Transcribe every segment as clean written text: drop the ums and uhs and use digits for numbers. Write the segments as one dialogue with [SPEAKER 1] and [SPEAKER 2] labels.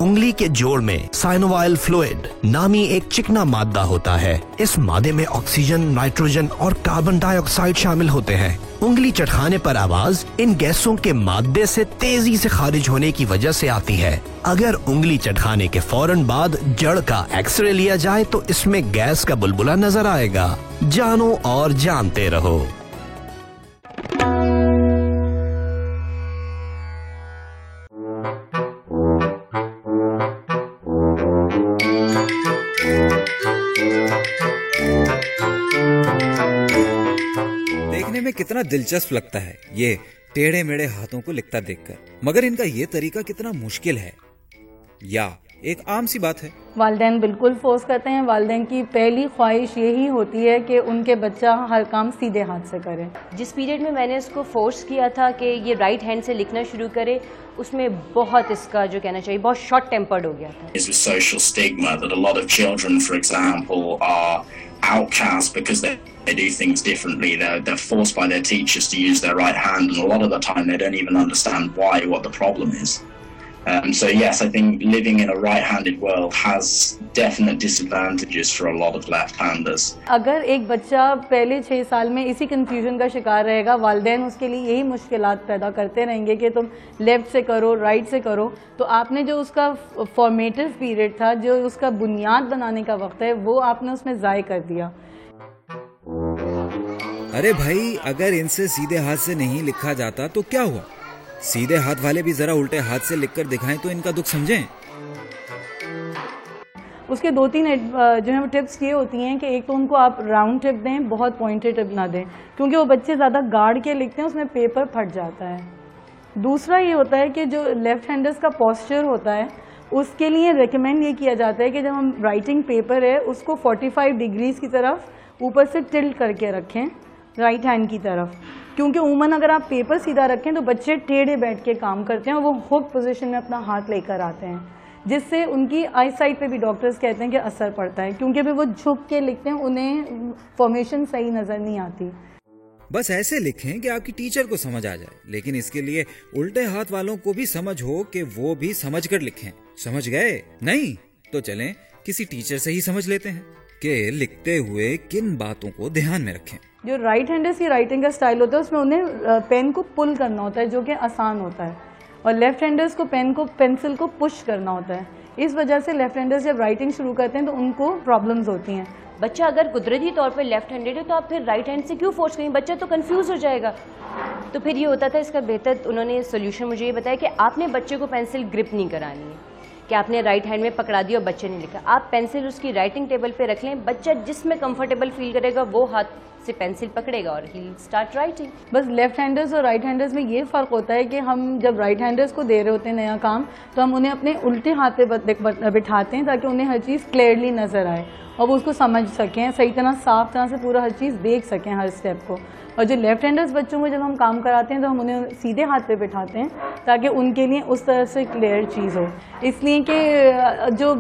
[SPEAKER 1] انگلی کے جوڑ میں سائنووائل فلوئڈ نامی ایک چکنا مادہ ہوتا ہے. اس مادے میں آکسیجن، نائٹروجن اور کاربن ڈائی آکسائڈ شامل ہوتے ہیں. انگلی چٹکانے پر آواز ان گیسوں کے مادے سے تیزی سے خارج ہونے کی وجہ سے آتی ہے. اگر انگلی چٹکانے کے فوراً بعد جڑ کا ایکس رے لیا جائے تو اس میں گیس کا بلبلہ نظر آئے گا. جانو اور جانتے رہو.
[SPEAKER 2] دیکھنے میں کتنا دلچسپ لگتا ہے یہ ٹیڑھے میڑے ہاتھوں کو لکھتا دیکھ کر، مگر ان کا یہ طریقہ کتنا مشکل ہے یا ایک عام سی بات ہے.
[SPEAKER 3] والدین بالکل فورس کرتے ہیں. والدین کی پہلی خواہش یہی ہوتی ہے کہ ان کے بچہ ہر کام سیدھے ہاتھ سے کرے.
[SPEAKER 4] جس پیریڈ میں نے اس کو فورس کیا تھا کہ یہ رائٹ ہینڈ سے لکھنا شروع کرے، اس میں بہت اس کا جو کہنا چاہیے بہت شارٹ ٹیمپرڈ ہو گیا تھا.
[SPEAKER 5] Is a social stigma that a lot of children, for example, are outcast because they do things differently. They're forced by their teachers to use their right hand, and a lot of the time they don't even understand what the problem is. So yes, I think living in a right-handed world has definite disadvantages for a lot of left-handers.
[SPEAKER 3] اگر ایک بچہ پہلے 6 سال میں اسی confusion کا شکار رہے گا، والدین اس کے لیے یہی مشکلات پیدا کرتے رہیں گے کہ تم لیفٹ سے کرو، رائٹ سے کرو، تو آپ نے جو اس کا فارمیٹو پیریڈ تھا، جو اس کا بنیاد بنانے کا وقت ہے، وہ آپ نے اس میں ضائع کر دیا.
[SPEAKER 2] ارے بھائی، اگر ان سے سیدھے ہاتھ سے نہیں لکھا جاتا تو کیا ہوا؟ سیدھے ہاتھ والے بھی ذرا الٹے ہاتھ سے لکھ کر دکھائیں تو ان کا دکھ سمجھیں.
[SPEAKER 3] اس کے 2-3 جو ہے وہ ٹپس یہ ہوتی ہیں کہ ایک تو ان کو آپ راؤنڈ ٹپ دیں، بہت پوائنٹڈ ٹپ نہ دیں، کیونکہ وہ بچے زیادہ گاڑ کے لکھتے ہیں، اس میں پیپر پھٹ جاتا ہے. دوسرا یہ ہوتا ہے کہ جو لیفٹ ہینڈرز کا پوسچر ہوتا ہے، اس کے لیے ریکمینڈ یہ کیا جاتا ہے کہ جب ہم رائٹنگ پیپر ہے اس کو 45 ڈگریز کی طرف اوپر سے ٹلٹ کر کے رکھیں رائٹ ہینڈ کی طرف، کیونکہ عموماً اگر آپ پیپر سیدھا رکھیں تو بچے ٹیڑھے بیٹھ کے کام کرتے ہیں اور وہ ہک پوزیشن میں اپنا ہاتھ لے کر آتے ہیں، جس سے ان کی آئی سائٹ پہ بھی ڈاکٹرز کہتے ہیں کہ اثر پڑتا ہے، کیونکہ پھر وہ جھک کے لکھتے ہیں، انہیں فارمیشن صحیح نظر نہیں آتی.
[SPEAKER 2] بس ایسے لکھیں کہ آپ کی ٹیچر کو سمجھ آ جائے، لیکن اس کے لیے الٹے ہاتھ والوں کو بھی سمجھ ہو کہ وہ بھی سمجھ کر لکھیں. سمجھ گئے؟ نہیں تو چلیں کسی ٹیچر سے ہی سمجھ لیتے ہیں کہ لکھتے ہوئے کن باتوں کو دھیان میں رکھیں.
[SPEAKER 3] جو رائٹ ہینڈرز کی رائٹنگ کا سٹائل ہوتا ہے اس میں انہیں پین کو پل کرنا ہوتا ہے، جو کہ آسان ہوتا ہے، اور لیفٹ ہینڈرز کو پینسل کو پش کرنا ہوتا ہے. اس وجہ سے لیفٹ ہینڈرز جب رائٹنگ شروع کرتے ہیں تو ان کو پرابلمز ہوتی ہیں.
[SPEAKER 4] بچہ اگر قدرتی طور پہ لیفٹ ہینڈیڈ ہے تو آپ پھر رائٹ ہینڈ سے کیوں فورس کریں؟ بچہ تو کنفیوز ہو جائے گا. تو پھر یہ ہوتا تھا، اس کا بہتر انہوں نے سولوشن مجھے یہ بتایا کہ آپ نے بچے کو پینسل گرپ نہیں کرانی ہے کہ آپ نے رائٹ ہینڈ میں پکڑا دیا اور بچے نے لکھا. آپ پینسل اس کی رائٹنگ ٹیبل پہ رکھ لیں، بچہ جس میں کمفرٹیبل فیل کرے گا وہ ہاتھ سے پینسل پکڑے گا اور ہی اسٹارٹ رائٹنگ.
[SPEAKER 3] بس لیفٹ ہینڈرز اور رائٹ ہینڈرز میں یہ فرق ہوتا ہے کہ ہم جب رائٹ ہینڈرز کو دے رہے ہوتے ہیں نیا کام تو ہم انہیں اپنے الٹے ہاتھ پہ بٹھاتے ہیں تاکہ انہیں ہر چیز کلیئرلی نظر آئے اور وہ اس کو سمجھ سکیں، صحیح طرح صاف طرح سے پورا ہر چیز دیکھ سکیں ہر اسٹیپ کو. اور جو لیفٹ ہینڈرز بچوں کو جب ہم کام کراتے ہیں تو ہم انہیں سیدھے ہاتھ پہ بٹھاتے ہیں تاکہ ان کے لیے اس طرح سے کلیئر چیز ہو. اس لیے کہ جو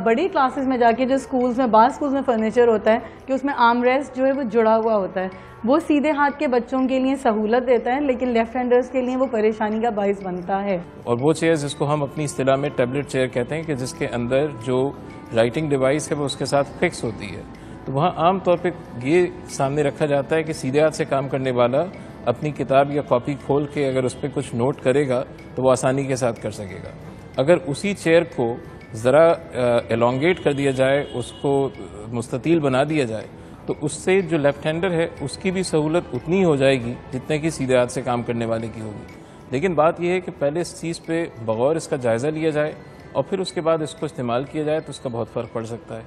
[SPEAKER 3] بڑی کلاسز میں جا کے جو اسکولز میں بعض اسکولز میں فرنیچر ہوتا ہے کہ اس میں آرم ریسٹ جو ہے وہ جڑا ہوا ہوتا ہے، وہ سیدھے ہاتھ کے بچوں کے لیے سہولت دیتا ہے، لیکن لیفٹ ہینڈرز کے لیے وہ پریشانی کا باعث بنتا ہے.
[SPEAKER 6] اور وہ چیئر جس کو ہم اپنی اصطلاح میں ٹیبلٹ چیئر کہتے ہیں کہ جس کے اندر جو رائٹنگ ڈیوائس ہے وہ اس کے ساتھ فکس ہوتی ہے، تو وہاں عام طور پہ یہ سامنے رکھا جاتا ہے کہ سیدھے ہاتھ سے کام کرنے والا اپنی کتاب یا کاپی کھول کے اگر اس پہ کچھ نوٹ کرے گا تو وہ آسانی کے ساتھ کر سکے گا. اگر اسی چیئر کو ذرا ایلونگیٹ کر دیا جائے، اس کو مستطیل بنا دیا جائے، تو اس سے جو لیفٹ ہینڈر ہے اس کی بھی سہولت اتنی ہو جائے گی جتنے کی سیدھے ہاتھ سے کام کرنے والے کی ہوگی. لیکن بات یہ ہے کہ پہلے اس چیز پہ بغور اس کا جائزہ لیا جائے اور پھر اس کے بعد اس کو استعمال کیا جائے تو اس کا بہت فرق پڑ سکتا ہے.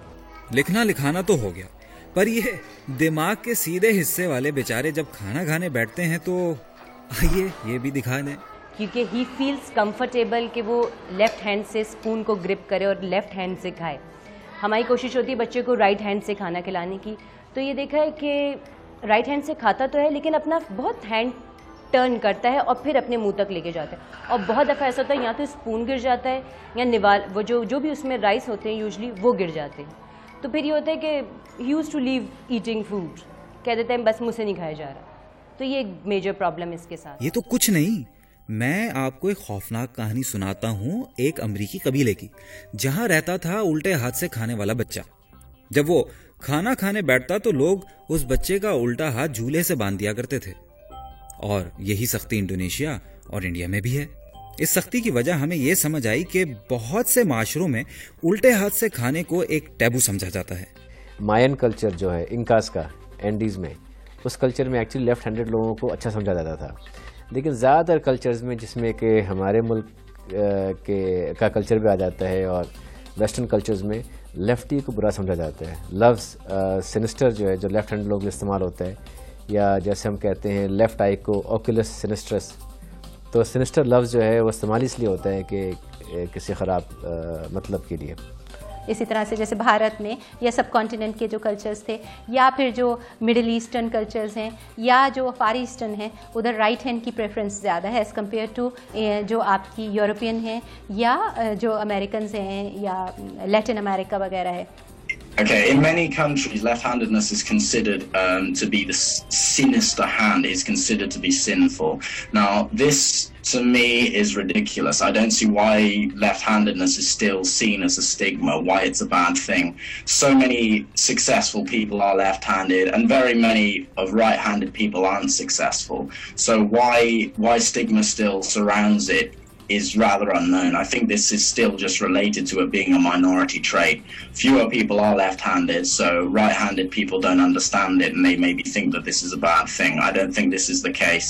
[SPEAKER 2] لکھنا لکھانا تو ہو گیا، پر یہ دماغ کے سیدھے حصے والے بیچارے جب کھانا کھانے بیٹھتے ہیں تو آئیے یہ بھی دکھا دیں.
[SPEAKER 4] کیونکہ ہی فیلز کمفرٹیبل کہ وہ لیفٹ ہینڈ سے اسپون کو گرپ کرے اور لیفٹ ہینڈ سے کھائے. ہماری کوشش ہوتی ہے بچے کو رائٹ ہینڈ سے کھانا کھلانے کی، تو یہ دیکھا ہے کہ رائٹ ہینڈ سے کھاتا تو ہے لیکن اپنا بہت ہینڈ ٹرن کرتا ہے اور پھر اپنے منہ تک لے کے جاتا ہے، اور بہت دفعہ ایسا ہوتا ہے یا تو اسپون گر جاتا ہے یا نوال وہ جو بھی اس میں رائس ہوتے ہیں یوزلی وہ گر جاتے ہیں. تو پھر یہ ہوتا ہے کہ he use to leave eating food, کہہ دیتے ہیں بس منہ سے نہیں کھایا جا رہا. تو یہ ایک میجر پرابلم اس کے ساتھ.
[SPEAKER 2] یہ تو کچھ نہیں، میں آپ کو ایک خوفناک کہانی سناتا ہوں ایک امریکی قبیلے کی، جہاں رہتا تھا الٹے ہاتھ سے کھانے والا بچہ۔ جب وہ کھانا کھانے بیٹھتا تو لوگ اس بچے کا الٹا ہاتھ جھولے سے باندھ دیا کرتے تھے، اور یہی سختی انڈونیشیا اور انڈیا میں بھی ہے۔ اس سختی کی وجہ ہمیں یہ سمجھ آئی کہ بہت سے معاشروں میں الٹے ہاتھ سے کھانے کو ایک ٹیبو سمجھا جاتا ہے۔
[SPEAKER 7] مائن کلچر جو ہے انکاس کا اینڈیز میں، اس کلچر میں ایکچولی لیفٹ ہینڈڈ لوگوں کو اچھا سمجھا جاتا تھا، لیکن زیادہ تر کلچرز میں جس میں کہ ہمارے ملک کا کلچر بھی آ جاتا ہے اور ویسٹرن کلچرز میں لیفٹی کو برا سمجھا جاتا ہے۔ لفظ سینسٹر جو ہے جو لیفٹ ہینڈ لوگ میں استعمال ہوتا ہے، یا جیسے ہم کہتے ہیں لیفٹ آئی کو اوکولس سینسٹرس، تو سینسٹر لفظ جو ہے وہ استعمال اس لیے ہوتا ہے کہ کسی خراب مطلب کے لیے۔
[SPEAKER 8] اسی طرح سے جیسے بھارت میں یا سب کانٹیننٹ کے جو کلچرز تھے، یا پھر جو مڈل ایسٹرن کلچرز ہیں یا جو فار ایسٹرن ہیں، ادھر رائٹ ہینڈ کی پریفرنس زیادہ ہے ایز کمپیئر ٹو جو آپ کی یورپین ہیں یا جو امریکنز ہیں یا لیٹن امریکہ وغیرہ ہے۔
[SPEAKER 5] Okay, in many countries, left-handedness is considered to be the sinister hand, is considered to be sinful. Now, this, to me, is ridiculous. I don't see why left-handedness is still seen as a stigma, why it's a bad thing. So many successful people are left-handed, and very many of right-handed people aren't successful. So why stigma still surrounds it is rather unknown. I think this is still just related to it being a minority trait. Fewer people are left-handed, so right-handed people don't understand it and they maybe think that this is a bad thing. I don't think this is the case,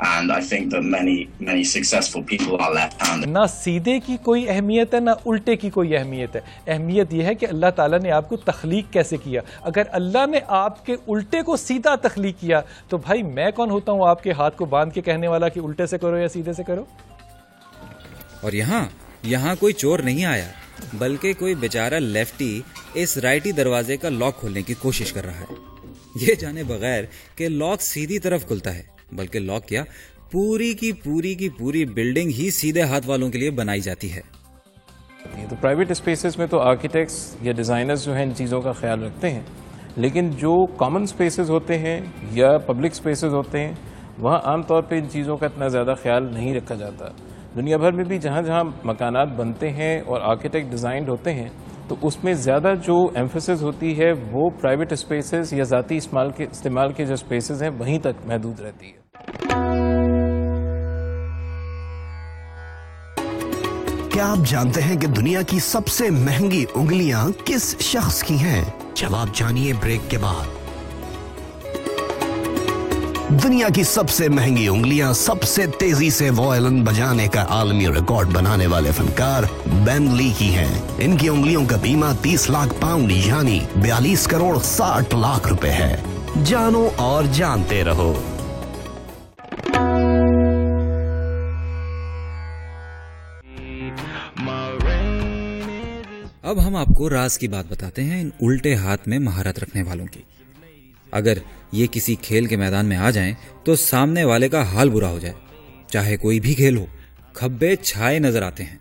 [SPEAKER 5] and I think that many successful people are left-handed.
[SPEAKER 9] نہ سیدھے کی کوئی اہمیت ہے نہ الٹے کی کوئی اہمیت ہے، اہمیت یہ ہے کہ اللہ تعالیٰ نے آپ کو تخلیق کیسے کیا۔ اگر اللہ نے آپ کے الٹے کو سیدھا تخلیق کیا تو بھائی میں کون ہوتا ہوں آپ کے ہاتھ کو باندھ کے کہنے والا کہ الٹے سے کرو یا سیدھے سے کرو۔
[SPEAKER 2] اور یہاں کوئی چور نہیں آیا، بلکہ کوئی بیچارہ لیفٹی اس رائٹی دروازے کا لاک کھولنے کی کوشش کر رہا ہے، یہ جانے بغیر کہ لاک سیدھی طرف کھلتا ہے، بلکہ لاک کیا پوری کی پوری بلڈنگ ہی سیدھے ہاتھ والوں کے لیے بنائی جاتی ہے۔
[SPEAKER 6] تو پرائیویٹ اسپیسز میں تو آرکیٹیکٹس یا ڈیزائنرز جو ہیں ان چیزوں کا خیال رکھتے ہیں، لیکن جو کامن اسپیسز ہوتے ہیں یا پبلک اسپیسز ہوتے ہیں وہاں عام طور پہ ان چیزوں کا اتنا زیادہ خیال نہیں رکھا جاتا۔ دنیا بھر میں بھی جہاں مکانات بنتے ہیں اور آرکیٹیکٹ ڈیزائنڈ ہوتے ہیں تو اس میں زیادہ جو ایمفیسس ہوتی ہے وہ پرائیویٹ اسپیسز یا ذاتی استعمال کے جو اسپیسز ہیں وہیں تک محدود رہتی ہے۔
[SPEAKER 1] کیا آپ جانتے ہیں کہ دنیا کی سب سے مہنگی انگلیاں کس شخص کی ہیں؟ جواب جانیے بریک کے بعد۔ دنیا کی سب سے مہنگی انگلیاں سب سے تیزی سے وائلن بجانے کا عالمی ریکارڈ بنانے والے فنکار بین لی کی ہیں۔ ان کی انگلیوں کا قیمہ 30 لاکھ پاؤنڈ یعنی 42 کروڑ 60 لاکھ روپے ہے۔ جانو اور جانتے رہو۔
[SPEAKER 2] اب ہم آپ کو راز کی بات بتاتے ہیں ان الٹے ہاتھ میں مہارت رکھنے والوں کی۔ اگر یہ کسی کھیل کے میدان میں آ جائیں تو سامنے والے کا حال برا ہو جائے، چاہے کوئی بھی کھیل ہو، کھبے چھائے نظر آتے ہیں۔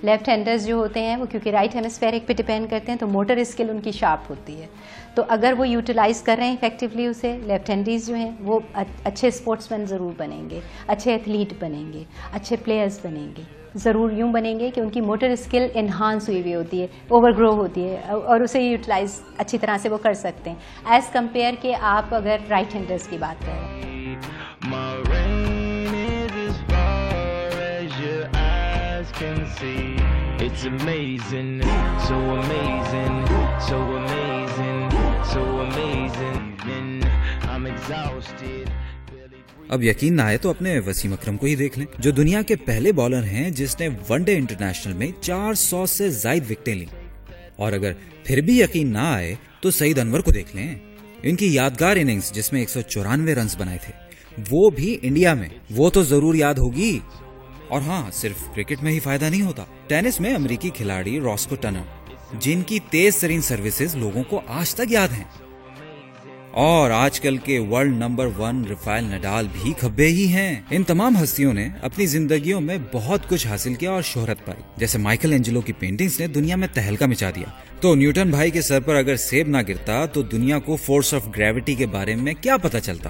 [SPEAKER 8] لیفٹ ہینڈرز جو ہوتے ہیں وہ کیونکہ رائٹ ہیمسفیرک پہ ڈپینڈ کرتے ہیں تو موٹر اسکل ان کی شارپ ہوتی ہے، تو اگر وہ یوٹیلائز کر رہے ہیں افیکٹولی اسے، لیفٹ ہینڈیز جو ہیں وہ اچھے اسپورٹس مین ضرور بنیں گے، اچھے ایتھلیٹ بنیں گے، اچھے پلیئرز بنیں گے، ضرور یوں بنیں گے کہ ان کی موٹر اسکل انہانس ہوئی ہوئی ہوتی ہے، اوور گرو ہوتی ہے، اور اسے یوٹیلائز اچھی طرح سے وہ کر سکتے ہیں ایز کمپیئر کہ آپ اگر رائٹ ہینڈرز کی بات کریں۔
[SPEAKER 10] It's amazing, so amazing, so amazing, so amazing. I'm exhausted.
[SPEAKER 2] اب یقین نہ آئے تو اپنے وسیم اکرم کو ہی دیکھ لیں، جو دنیا کے پہلے بالر ہیں جس نے ون ڈے انٹرنیشنل میں 400 سے زائد وکٹیں لیں۔ اور اگر پھر بھی یقین نہ آئے تو سعید انور کو دیکھ لیں، ان کی یادگار اننگز جس میں 194 رنز بنائے تھے، وہ بھی انڈیا میں، وہ تو ضرور یاد ہوگی۔ اور ہاں، صرف کرکٹ میں ہی فائدہ نہیں ہوتا، ٹینس میں امریکی کھلاڑی راسکو ٹنر، جن کی تیز ترین سروسز لوگوں کو آج تک یاد ہیں، اور آج کل کے ورلڈ نمبر 1 رفائل نڈال بھی کھبے ہی ہیں۔ ان تمام ہستیوں نے اپنی زندگیوں میں بہت کچھ حاصل کیا اور شہرت پائی، جیسے مائیکل اینجلو کی پینٹنگز نے دنیا میں تہلکہ مچا دیا، تو نیوٹن بھائی کے سر پر اگر سیب نہ گرتا تو دنیا کو فورس آف گریوٹی کے بارے میں کیا پتا چلتا۔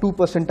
[SPEAKER 11] 2%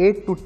[SPEAKER 11] 8 to